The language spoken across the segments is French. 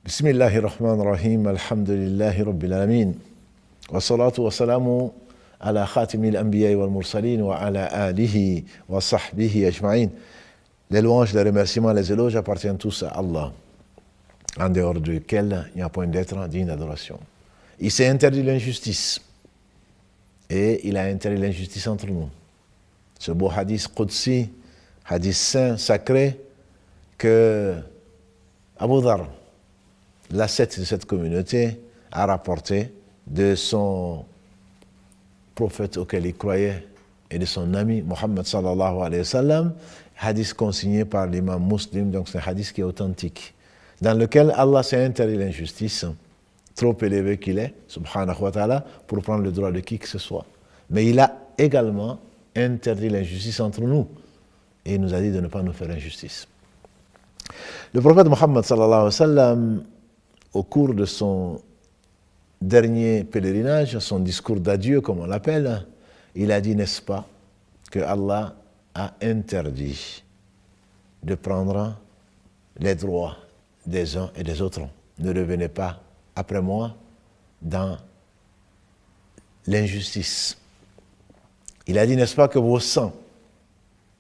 Bismillahi rahman rahim, alhamdulillahi rabbil alamin, wa salatu wa salamu ala khatimil anbiya wal mursalin wa ala alihi wa sahbihi ajma'in. Les louanges, les remerciements, les éloges appartiennent tous à Allah, en dehors duquel il n'y a point d'être digne d'adoration. Il s'est interdit l'injustice, et il a interdit l'injustice entre nous. Ce beau hadith Qudsi, hadith saint, sacré, que Abu Dhar, l'ascète de cette communauté, a rapporté de son prophète auquel il croyait et de son ami Muhammad sallallahu alayhi wa sallam, hadith consigné par l'imam Muslim, donc c'est un hadith qui est authentique, dans lequel Allah s'est interdit l'injustice, trop élevé qu'il est, subhanahu wa ta'ala, pour prendre le droit de qui que ce soit. Mais il a également interdit l'injustice entre nous, et il nous a dit de ne pas nous faire injustice. Le prophète Muhammad sallallahu alayhi wa sallam, au cours de son dernier pèlerinage, son discours d'adieu, comme on l'appelle, il a dit, n'est-ce pas, que Allah a interdit de prendre les droits des uns et des autres. Ne revenez pas après moi dans l'injustice. Il a dit, n'est-ce pas, que vos sangs,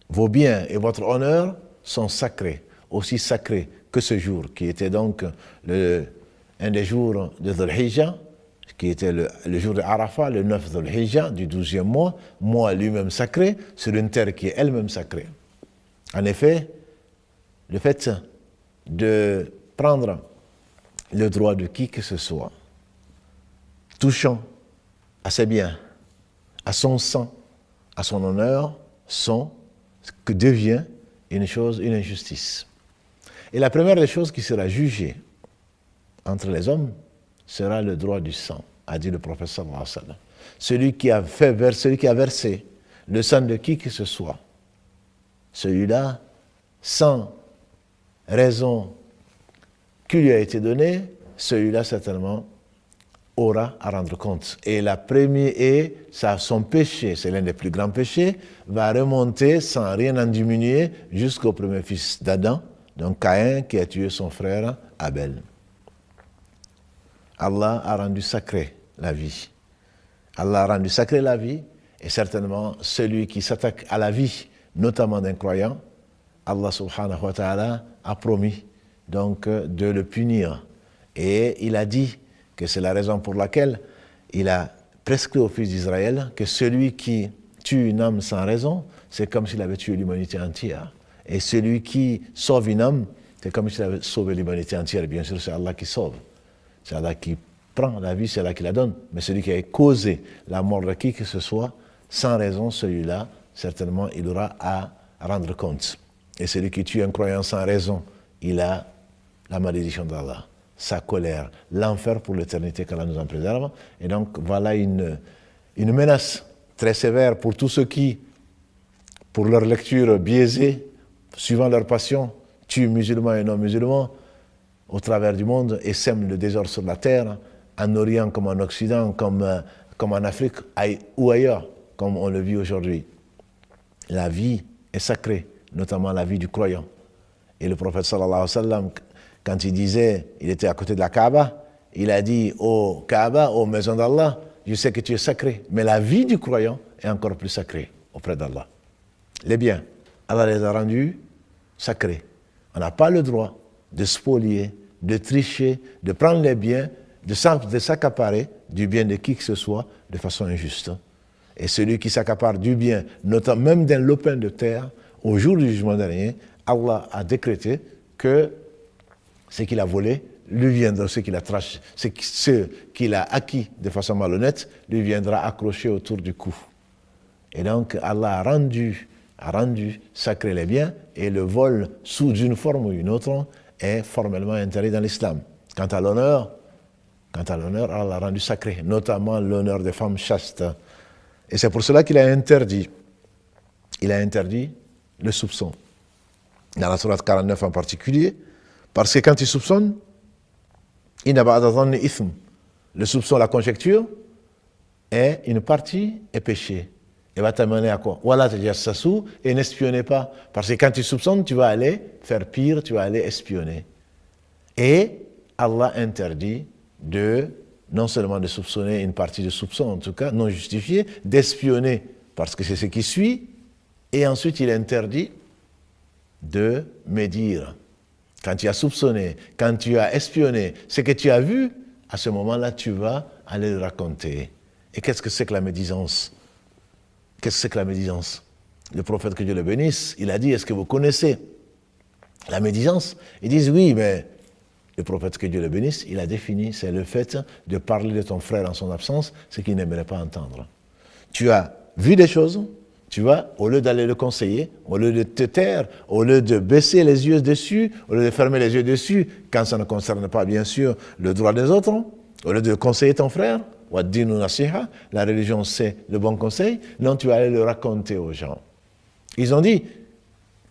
vos biens et votre honneur sont sacrés, aussi sacrés que ce jour, qui était donc un des jours de Dhul Hijjah, qui était le jour de Arafat, le 9 Dhul Hijjah, du 12e mois lui-même sacré, sur une terre qui est elle-même sacrée. En effet, le fait de prendre le droit de qui que ce soit, touchant à ses biens, à son sang, à son honneur, sont ce que devient une injustice. Et la première des choses qui sera jugée entre les hommes sera le droit du sang, a dit le prophète sallallahu alayhi wa sallam. Celui qui a versé le sang de qui que ce soit, celui-là, sans raison qui lui a été donnée, celui-là certainement aura à rendre compte. Et la première son péché, c'est l'un des plus grands péchés, va remonter sans rien en diminuer jusqu'au premier fils d'Adam, donc Caïn, qui a tué son frère Abel. Allah a rendu sacré la vie. Allah a rendu sacré la vie, et certainement celui qui s'attaque à la vie, notamment d'un croyant, Allah subhanahu wa ta'ala a promis donc de le punir. Et il a dit que c'est la raison pour laquelle il a prescrit aux fils d'Israël que celui qui tue une âme sans raison, c'est comme s'il avait tué l'humanité entière. Et celui qui sauve une âme, c'est comme s'il avait sauvé l'humanité entière. Bien sûr, c'est Allah qui sauve. C'est Allah qui prend la vie, c'est Allah qui la donne. Mais celui qui a causé la mort de qui que ce soit, sans raison, celui-là, certainement, il aura à rendre compte. Et celui qui tue un croyant sans raison, il a la malédiction d'Allah, sa colère, l'enfer pour l'éternité qu'Allah nous en préserve. Et donc, voilà une menace très sévère pour tous ceux qui, pour leur lecture biaisée, suivant leur passion, tuent musulmans et non-musulmans au travers du monde et sèment le désordre sur la terre, en Orient comme en Occident, comme en Afrique ou ailleurs, comme on le vit aujourd'hui. La vie est sacrée, notamment la vie du croyant. Et le prophète sallallahu alayhi wa sallam, quand il disait, il était à côté de la Kaaba, il a dit, ô Kaaba, ô maison d'Allah, je sais que tu es sacré, mais la vie du croyant est encore plus sacrée auprès d'Allah. Les biens, Allah les a rendus sacrés. On n'a pas le droit de spolier, de tricher, de prendre les biens, de s'accaparer du bien de qui que ce soit de façon injuste. Et celui qui s'accapare du bien, notamment même d'un lopin de terre, au jour du jugement dernier, Allah a décrété que ce qu'il a volé lui viendra, ce qu'il a acquis de façon malhonnête, lui viendra accrocher autour du cou. Et donc Allah a rendu sacré les biens, et le vol sous une forme ou une autre est formellement interdit dans l'islam. Quant à l'honneur, Allah l'a rendu sacré, notamment l'honneur des femmes chastes. Et c'est pour cela qu'il a interdit le soupçon. Dans la sourate 49 en particulier, parce que quand il soupçonne, le soupçon, la conjecture, est une partie est péché. Et va t'amener à quoi? Voilà, et n'espionnez pas. Parce que quand tu soupçonnes, tu vas aller faire pire, tu vas aller espionner. Et Allah interdit non seulement de soupçonner une partie de soupçon, en tout cas non justifié, d'espionner, parce que c'est ce qui suit, et ensuite il interdit de médire. Quand tu as soupçonné, quand tu as espionné, ce que tu as vu, à ce moment-là, tu vas aller le raconter. Et qu'est-ce que c'est que la médisance? Qu'est-ce que c'est que la médisance? Le prophète, que Dieu le bénisse, il a dit, est-ce que vous connaissez la médisance? Ils disent oui, mais le prophète, que Dieu le bénisse, il a défini, c'est le fait de parler de ton frère en son absence, ce qu'il n'aimerait pas entendre. Tu as vu des choses, tu vois, au lieu d'aller le conseiller, au lieu de te taire, au lieu de baisser les yeux dessus, au lieu de fermer les yeux dessus, quand ça ne concerne pas, bien sûr, le droit des autres, au lieu de conseiller ton frère, la religion, c'est le bon conseil, non, tu vas aller le raconter aux gens. Ils ont dit,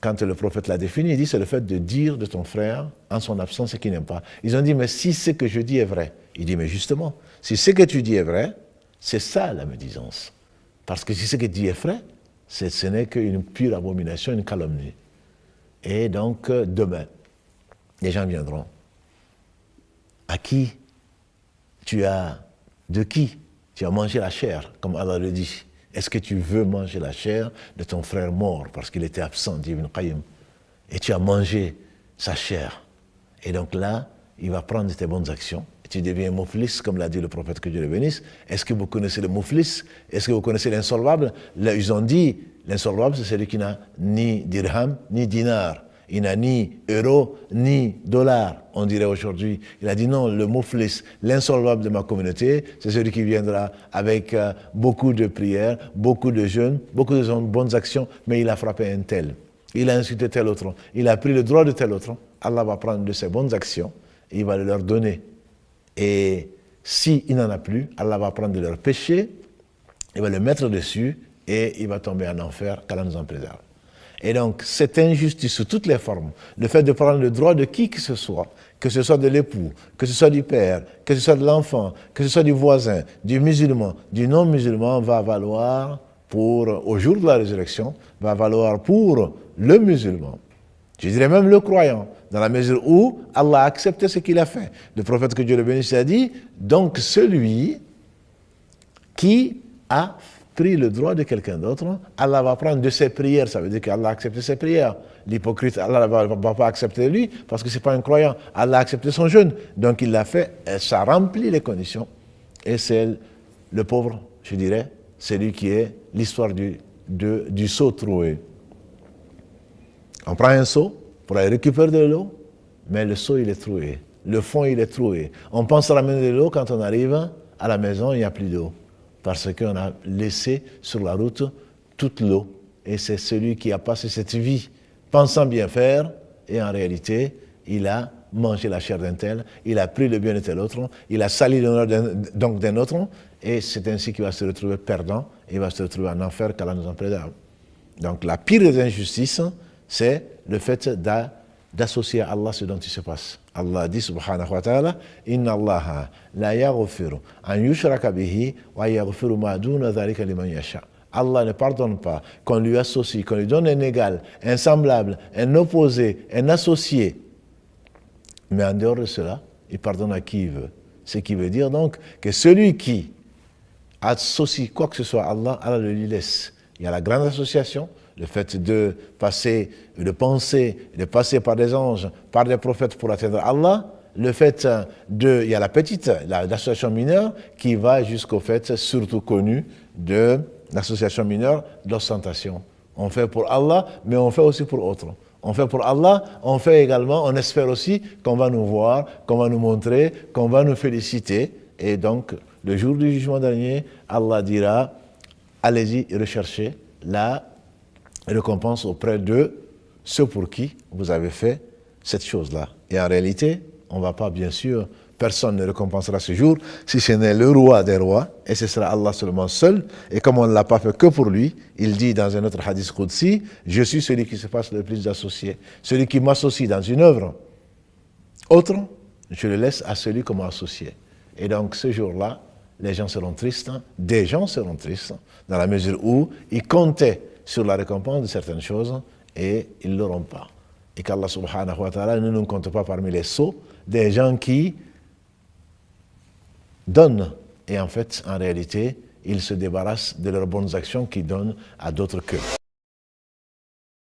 quand le prophète l'a défini, il dit, c'est le fait de dire de ton frère, en son absence, ce qu'il n'aime pas. Ils ont dit, mais si ce que je dis est vrai, il dit, mais justement, si ce que tu dis est vrai, c'est ça la médisance. Parce que si ce que tu dis est vrai, ce n'est qu'une pure abomination, une calomnie. Et donc, demain, les gens viendront. De qui tu as mangé la chair, comme Allah le dit. Est-ce que tu veux manger la chair de ton frère mort, parce qu'il était absent, dit Ibn Qayyim, et tu as mangé sa chair. Et donc là, il va prendre tes bonnes actions, et tu deviens mouflis, comme l'a dit le prophète, que Dieu le bénisse. Est-ce que vous connaissez le mouflis? Est-ce que vous connaissez l'insolvable? Là, ils ont dit, l'insolvable, c'est celui qui n'a ni dirham, ni dinar. Il n'a ni euro, ni dollar, on dirait aujourd'hui. Il a dit non, le mouflis, l'insolvable de ma communauté, c'est celui qui viendra avec beaucoup de prières, beaucoup de jeûnes, beaucoup de bonnes actions, mais il a frappé un tel. Il a insulté tel autre. Il a pris le droit de tel autre. Allah va prendre de ses bonnes actions et il va le leur donner. Et s'il n'en a plus, Allah va prendre de leurs péchés, il va le mettre dessus et il va tomber en enfer, qu'Allah nous en préserve. Et donc, cette injustice sous toutes les formes, le fait de prendre le droit de qui que ce soit de l'époux, que ce soit du père, que ce soit de l'enfant, que ce soit du voisin, du musulman, du non-musulman, va valoir au jour de la résurrection, va valoir pour le musulman. Je dirais même le croyant, dans la mesure où Allah a accepté ce qu'il a fait. Le prophète, que Dieu le bénisse, a dit, donc celui qui a pris le droit de quelqu'un d'autre, Allah va prendre de ses prières, ça veut dire qu'Allah a accepté ses prières. L'hypocrite, Allah ne va pas accepter lui, parce que ce n'est pas un croyant. Allah a accepté son jeûne, donc il l'a fait, et ça remplit les conditions. Et c'est le pauvre, je dirais, c'est lui qui est l'histoire du seau troué. On prend un seau pour aller récupérer de l'eau, mais le seau il est troué, le fond il est troué. On pense ramener de l'eau, quand on arrive à la maison, il n'y a plus d'eau. Parce qu'on a laissé sur la route toute l'eau. Et c'est celui qui a passé cette vie pensant bien faire, et en réalité, il a mangé la chair d'un tel, il a pris le bien de tel autre, il a sali l'honneur d'un autre, et c'est ainsi qu'il va se retrouver perdant, et il va se retrouver en enfer, qu'Allah nous en préserve. Donc la pire des injustices, c'est le fait d'associer à Allah ce dont il se passe. Allah dit subhanahu wa ta'ala, inna Allah la yaghfiru an yushraka bihi wa yaghfiru ma duna dhalika liman yasha. Allah ne pardonne pas qu'on lui associe, qu'on lui donne un égal, un semblable, un opposé, un associé. Mais en dehors de cela, il pardonne à qui il veut. Ce qui veut dire donc que celui qui associe quoi que ce soit à Allah, Allah le lui laisse. Il y a la grande association, le fait de passer, de penser, de passer par des anges, par des prophètes pour atteindre Allah. Le fait il y a la petite, l'association mineure, qui va jusqu'au fait, surtout connu, de l'association mineure d'ostentation. On fait pour Allah, mais on fait aussi pour autres. On fait pour Allah, on fait également, on espère aussi qu'on va nous voir, qu'on va nous montrer, qu'on va nous féliciter. Et donc, le jour du jugement dernier, Allah dira, allez-y rechercher la récompense auprès de ceux pour qui vous avez fait cette chose-là. Et en réalité, on ne va pas, bien sûr, personne ne récompensera ce jour, si ce n'est le roi des rois, et ce sera Allah seulement seul. Et comme on ne l'a pas fait que pour lui, il dit dans un autre hadith Qudsi, je suis celui qui se passe le plus d'associés. Celui qui m'associe dans une œuvre autre, je le laisse à celui qu'on m'a associé. Et donc ce jour-là, les gens seront tristes, des gens seront tristes, dans la mesure où ils comptaient sur la récompense de certaines choses et ils ne l'auront pas. et qu'Allah subhanahu wa ta'ala ne nous compte pas parmi les sots, des gens qui donnent et en fait, en réalité, ils se débarrassent de leurs bonnes actions qui donnent à d'autres qu'eux.